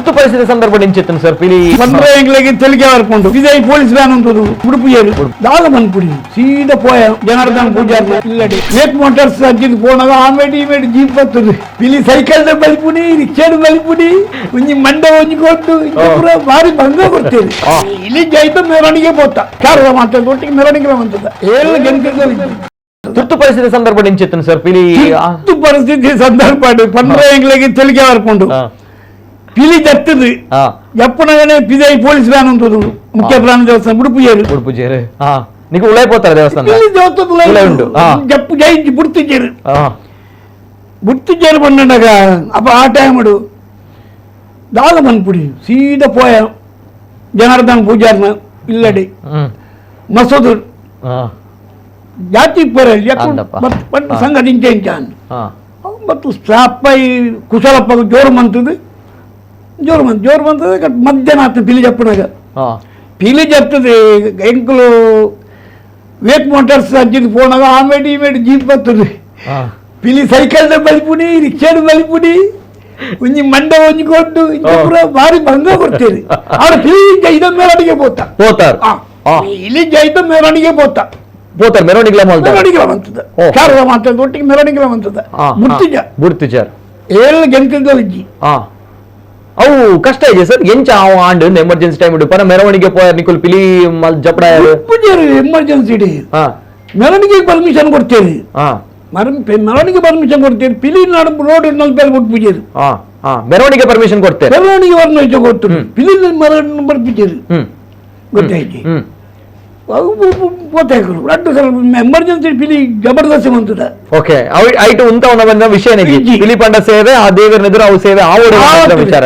ತುರ್ತು ಪರಿಸ್ಥಿತಿ ಸಂದರ್ಭ ನಿಂಚಿತ್ತು ಸರ್ ಪಿಲಿ पंद्रह एंगलेगी तेलगे वर्क विजय पुलिस व्यान उड़पी दाग बंदपुड़ी सीधा पोया जनार्दन पूजा वेक मोटर्स अज्जी पोना आमेटी इमेटी जीप बर्तुंदी पिली सैकल बलिपुड़ी रिक्षा बलिपुड़ी कुछ मंड वंजुकोट्टु पूरा भारी भंग कोड्तेदि इल्ली जैते मेरवणिगे पोता कार्य मात्रे मेरवणिगे बंतदा ಏಳು ಗಂಟೆಗೆ ತುರ್ತು ಪರಿಸ್ಥಿತಿ ಸಂದರ್ಭ ನಿಂಚಿತ್ತು ಸರ್ ಪಿಲಿ ತುರ್ತು ಪರಿಸ್ಥಿತಿ ಸಂದರ್ಭ 15 ಎಂಗ್ಲೆಗೆ ತೆಲಿಗೆ ವರ್ಕೊಂಡು పిలి చెప్తుంది ఎప్పుడైనా పిదై పోలీస్ వ్యాన్ ఉంటుంది ముఖ్య ప్రాణ దేవస్థానం ఉడుపుజేరు నీకు ఉలైపోతారు దేవస్థానం చెప్పు జయించి బుర్తిచేరు పండుగ అప్పుడు ఆ టైముడు దాగమన్పుడి సీదా పోయా జనార్దన్ పూజారిన ఇల్లడి మసూదు ಜಾತಿ ಪರಲ್ಲಿ ಸಂಗತಿ ಇಂಚಾನು ಮತ್ತು ಸ್ಟಾಪೈ ಕುಶಲಪ್ಪ ಜೋರು ಮಂತದ್ದು జోరు మంతది మధ్యాహ్నం పిల్లి చెప్పినాక పిల్లి చెప్తుంది Enkulu Wake Motors అజ్జి పోనాగా Ameti ఇమేటి jeep వస్తుంది పిల్లి సైకిల్ బలిపుడి రిక్షాడు బలిపుడి కొంచెం మండ వంచుకోట్టు ఇంకా భారీ భంగా కొట్టేది ఆడ పిల్లి ఇదం మెరవಣಿಗೆ పోతారు పిల్లి జైతం మెరవಣಿಗೆ పోతారు మెరవಣಿಗೆ ಬಂತದ ಕಾರ್ಯ ಮಾತ್ರ ಒಟ್ಟಿಗೆ ಮೆರವಣಿಗೆ ಬಂತದ ಗುರ್ತಿಜಾರ್ ಏಳು ಗಂಟೆಗಳಿಜ್ಜಿ ಅವು ಕಷ್ಟ ಇದೆ ಸರ್ ಎಂಚ ಅವ ಆಂಡ್ ಎಮರ್ಜೆನ್ಸಿ ಟೈಮ್ ಇಡು ಪರ ಮೆರವಣಿಗೆ ಪೋಯ ನಿಕುಲ್ ಪಿಲಿ ಮಲ್ ಜಪಡಾಯರು ಎಮರ್ಜೆನ್ಸಿ ಇಡಿ ಮೆರವಣಿಗೆ ಪರ್ಮಿಷನ್ ಕೊಡ್ತೇವೆ ಮೆರವಣಿಗೆ ಪರ್ಮಿಷನ್ ಕೊಡ್ತೇವೆ ಪಿಲಿ ನಾಡು ರೋಡ್ ನಲ್ಪೇರು ಕೊಟ್ಬಿಟ್ಟೇರು ಮೆರವಣಿಗೆ ಪರ್ಮಿಷನ್ ಕೊಡ್ತೇವೆ ಮೆರವಣಿಗೆ ಪರ್ಮಿಷನ್ ಕೊಟ್ಟು ಪಿಲಿ ಮೆರವಣಿಗೆ ಬರ್ಬಿಟ್ಟೇರು ಗೊತ್ತಾಯ್ತು పోతాయి రెండు ఎమర్జెన్సీ పిలి జబర్దస్తి మంతుడ ఓకే ಐಟು ಉಂತ ಒಂದು ವಿಷಯ ಪಿಲಿ ಪಂಡ ಸೇವೆ ಆ ದೇವರ ಎದುರು ಅವು ಸೇವೆ ಆ ವಿಚಾರ